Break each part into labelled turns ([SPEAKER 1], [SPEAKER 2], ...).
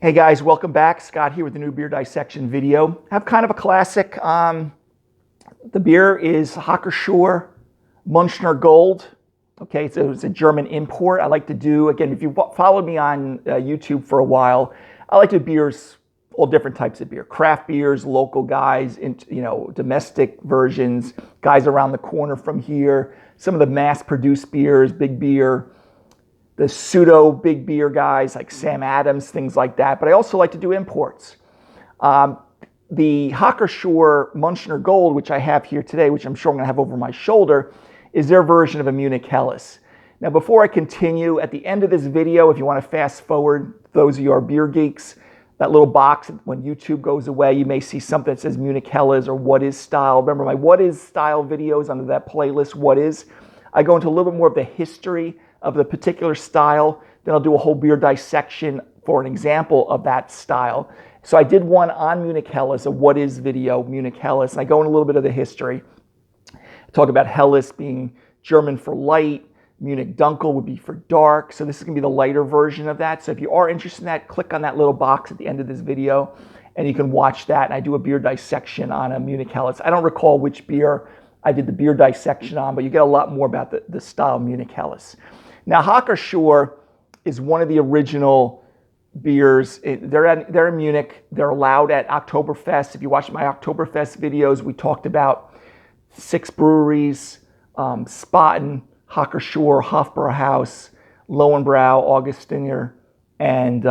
[SPEAKER 1] Hey guys, welcome back. Scott here with the new beer dissection video. I have kind of a classic. The beer is Pschorr Munchener Gold. Okay, it's a German import. I like to do, again, if you followed me on YouTube for a while, I like to do beers, all different types of beer. Craft beers, local guys, domestic versions, guys around the corner from here, some of the mass-produced beers, big beer, the pseudo big beer guys like Sam Adams, things like that. But I also like to do imports. The Pschorr Munchener Gold, which I have here today, which I'm sure I'm going to have over my shoulder, is their version of a Munich Helles. Now, before I continue, at the end of this video, if you want to fast forward, those of you who are beer geeks, that little box, when YouTube goes away, you may see something that says Munich Helles or What Is Style. Remember my What Is Style videos under that playlist, What Is? I go into a little bit more of the history of the particular style. Then I'll do a whole beer dissection for an example of that style. So I did one on Munich Helles, a What Is video, Munich Helles. And I go in a little bit of the history. I talk about Helles being German for light. Munich Dunkel would be for dark. So this is going to be the lighter version of that. So if you are interested in that, click on that little box at the end of this video and you can watch that. And I do a beer dissection on a Munich Helles. I don't recall which beer I did the beer dissection on, but you get a lot more about the style Munich Helles. Now, Pschorr is one of the original beers. They're in Munich. They're allowed at Oktoberfest. If you watch my Oktoberfest videos, we talked about 6 breweries, Spaten, Pschorr, Hofbrauhaus, Lowenbrau, Augustiner, and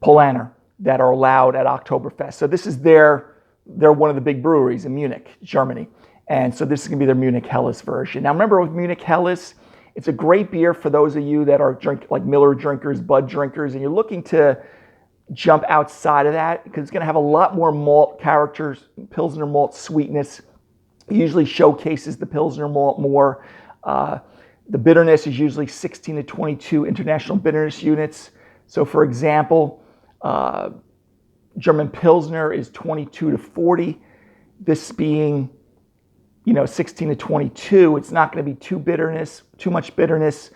[SPEAKER 1] Polaner that are allowed at Oktoberfest. So this is they're one of the big breweries in Munich, Germany. And so this is going to be their Munich Helles version. Now remember with Munich Helles, it's a great beer for those of you that are like Miller drinkers, Bud drinkers, and you're looking to jump outside of that because it's going to have a lot more malt characters, Pilsner malt sweetness. It usually showcases the Pilsner malt more. The bitterness is usually 16 to 22 international bitterness units. So for example, German Pilsner is 22 to 40. This being 16 to 22, it's not going to be too much bitterness.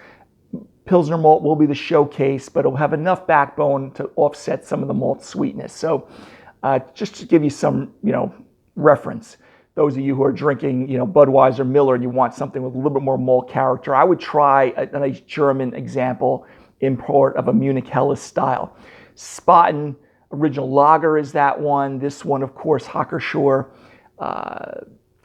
[SPEAKER 1] Pilsner malt will be the showcase, but it'll have enough backbone to offset some of the malt sweetness. So just to give you some, reference, those of you who are drinking, Budweiser, Miller, and you want something with a little bit more malt character, I would try a nice German example import of a Munich Helles style. Spaten Original Lager is that one. This one, of course, Pschorr.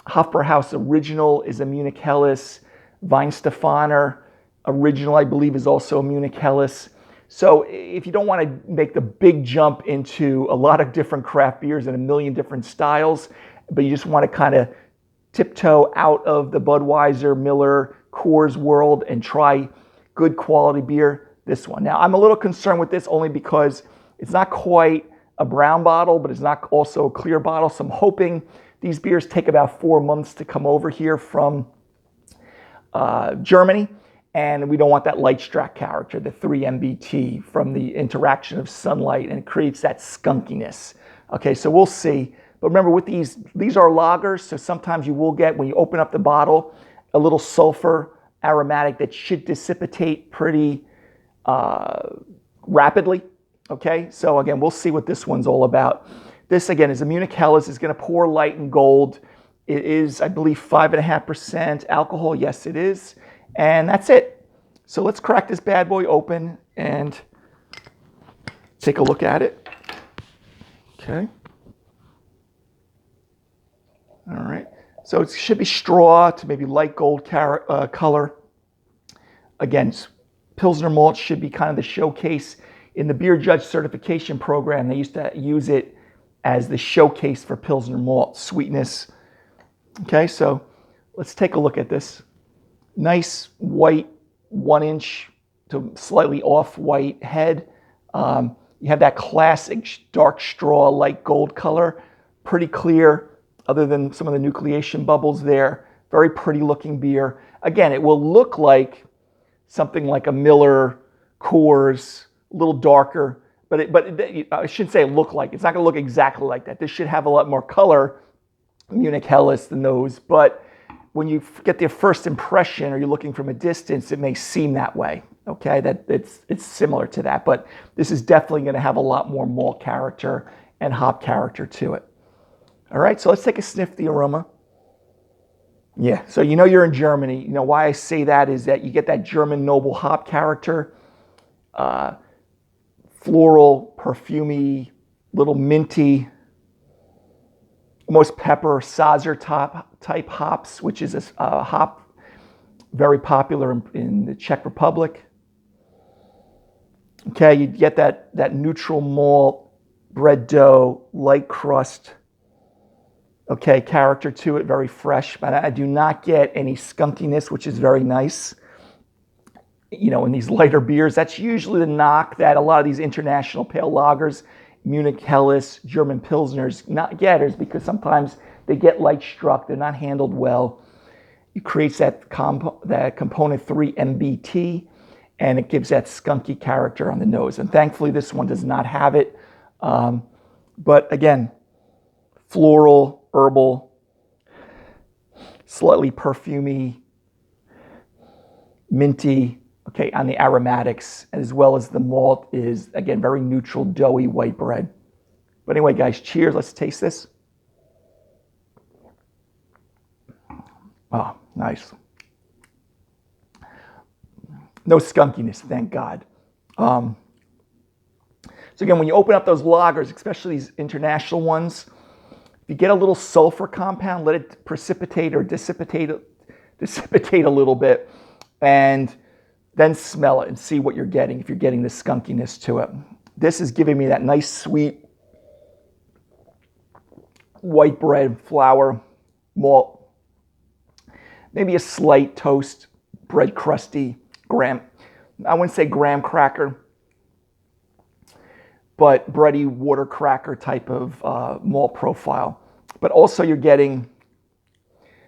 [SPEAKER 1] Hofbrauhaus Original is a Munich Helles. Weihenstephaner Original, I believe, is also a Munich Helles. So if you don't want to make the big jump into a lot of different craft beers and a million different styles, but you just want to kind of tiptoe out of the Budweiser, Miller, Coors world and try good quality beer, this one. Now, I'm a little concerned with this only because it's not quite a brown bottle, but it's not also a clear bottle. So I'm hoping these beers take about 4 months to come over here from Germany. And we don't want that light strack character, the 3 MBT from the interaction of sunlight, and it creates that skunkiness. Okay, so we'll see. But remember, with these are lagers, so sometimes you will get, when you open up the bottle, a little sulfur aromatic that should dissipate pretty rapidly. Okay, so again, we'll see what this one's all about. This, again, is a Munich Helles. It's going to pour light and gold. It is, I believe, 5.5% alcohol. Yes, it is. And that's it. So let's crack this bad boy open and take a look at it. Okay. All right. So it should be straw to maybe light gold color. Again, Pilsner malt should be kind of the showcase. In the Beer Judge Certification Program, they used to use it as the showcase for Pilsner malt sweetness. Okay, so let's take a look at this. Nice white 1-inch to slightly off-white head. You have that classic dark straw, light gold color. Pretty clear, other than some of the nucleation bubbles there. Very pretty looking beer. Again, it will look like something like a Miller, Coors, a little darker, but I shouldn't say look like. It's not going to look exactly like that. This should have a lot more color, Munich Helles, than those. But when you get the first impression or you're looking from a distance, it may seem that way. Okay, that it's similar to that, but this is definitely going to have a lot more malt character and hop character to it. All right, so let's take a sniff of the aroma. Yeah, so you know you're in Germany. You know why I say that is that you get that German noble hop character, floral, perfumey, little minty, almost pepper, Sazer type hops, which is a hop very popular in the Czech Republic. Okay, you get that neutral malt, bread dough, light crust, okay, character to it, very fresh, but I do not get any skunkiness, which is very nice. You know, in these lighter beers, that's usually the knock that a lot of these international pale lagers, Munich Helles, German Pilsners, not getters, because sometimes they get light struck, they're not handled well. It creates that component 3 MBT, and it gives that skunky character on the nose. And thankfully, this one does not have it. But again, floral, herbal, slightly perfumey, minty, okay, on the aromatics, as well as the malt is, again, very neutral, doughy white bread. But anyway, guys, cheers. Let's taste this. Oh, nice. No skunkiness, thank God. So again, when you open up those lagers, especially these international ones, if you get a little sulfur compound, let it precipitate or dissipate a little bit, and then smell it and see what you're getting, if you're getting the skunkiness to it. This is giving me that nice, sweet, white bread, flour, malt, maybe a slight toast, bread crusty, graham, I wouldn't say graham cracker, but bready water cracker type of malt profile. But also you're getting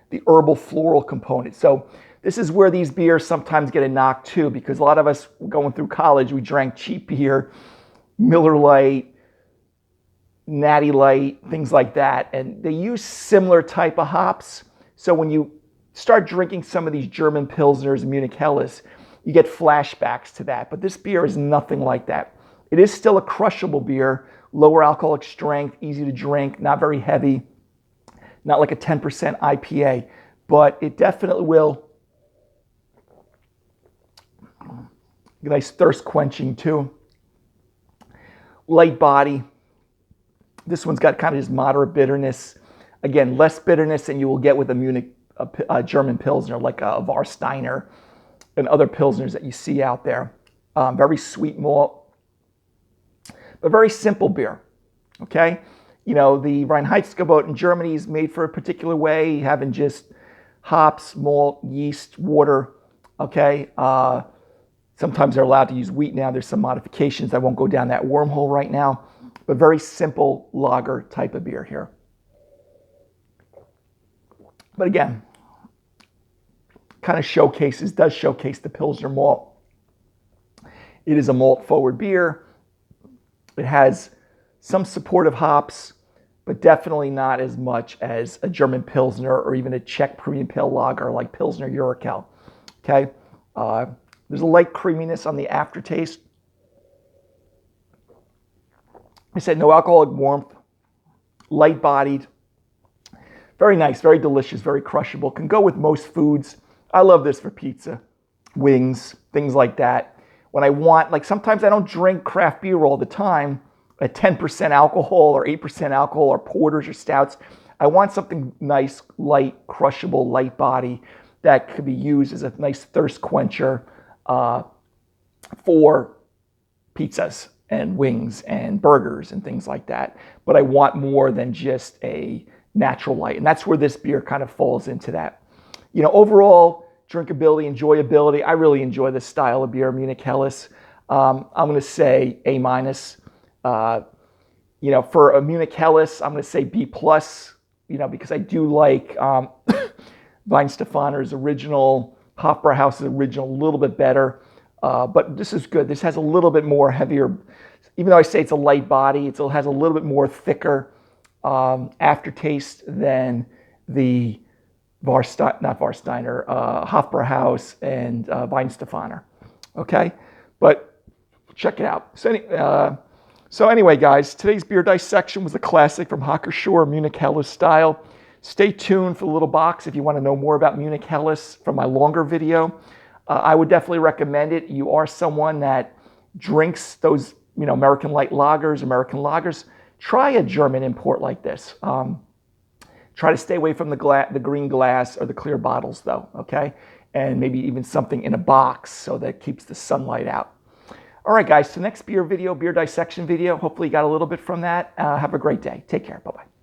[SPEAKER 1] the herbal floral component. So this is where these beers sometimes get a knock too, because a lot of us going through college, we drank cheap beer, Miller Lite, Natty Light, things like that. And they use similar type of hops. So when you start drinking some of these German Pilsners, Munich Helles, you get flashbacks to that. But this beer is nothing like that. It is still a crushable beer, lower alcoholic strength, easy to drink, not very heavy, not like a 10% IPA, but it definitely will. Nice thirst quenching too. Light body. This one's got kind of just moderate bitterness. Again, less bitterness than you will get with a Munich German Pilsner, like a Warsteiner and other Pilsners that you see out there. Very sweet malt, but very simple beer, okay? You know, the Reinheitsgebot in Germany is made for a particular way, having just hops, malt, yeast, water, okay? Sometimes they're allowed to use wheat now. There's some modifications. I won't go down that wormhole right now, but very simple lager type of beer here. But again, kind of does showcase the Pilsner malt. It is a malt forward beer. It has some supportive hops, but definitely not as much as a German Pilsner or even a Czech premium pale lager like Pilsner Urquell. Okay, there's a light creaminess on the aftertaste. I said no alcoholic warmth, light bodied, very nice, very delicious, very crushable. Can go with most foods. I love this for pizza, wings, things like that. When I want, like sometimes I don't drink craft beer all the time at 10% alcohol or 8% alcohol or porters or stouts. I want something nice, light, crushable, light body that could be used as a nice thirst quencher for pizzas and wings and burgers and things like that. But I want more than just a natural light. And that's where this beer kind of falls into that. You know, overall, drinkability, enjoyability, I really enjoy this style of beer, Munich Helles. I'm going to say A-. You know, for a Munich Helles, I'm going to say B+, you know, because I do like Weihenstephaner's original, Hofbrauhaus's original, a little bit better. But this is good. This has a little bit more heavier, even though I say it's a light body, it still has a little bit more thicker aftertaste than the not Warsteiner, Hofbrauhaus and Weinstefaner. Okay, but check it out. So anyway, guys, today's beer dissection was a classic from Pschorr Munich Helles style. Stay tuned for the little box if you want to know more about Munich Helles from my longer video. I would definitely recommend it. You are someone that drinks those, American light lagers. Try a German import like this. Try to stay away from the green glass or the clear bottles, though. Okay, and maybe even something in a box so that it keeps the sunlight out. All right, guys. So next beer dissection video. Hopefully, you got a little bit from that. Have a great day. Take care. Bye bye.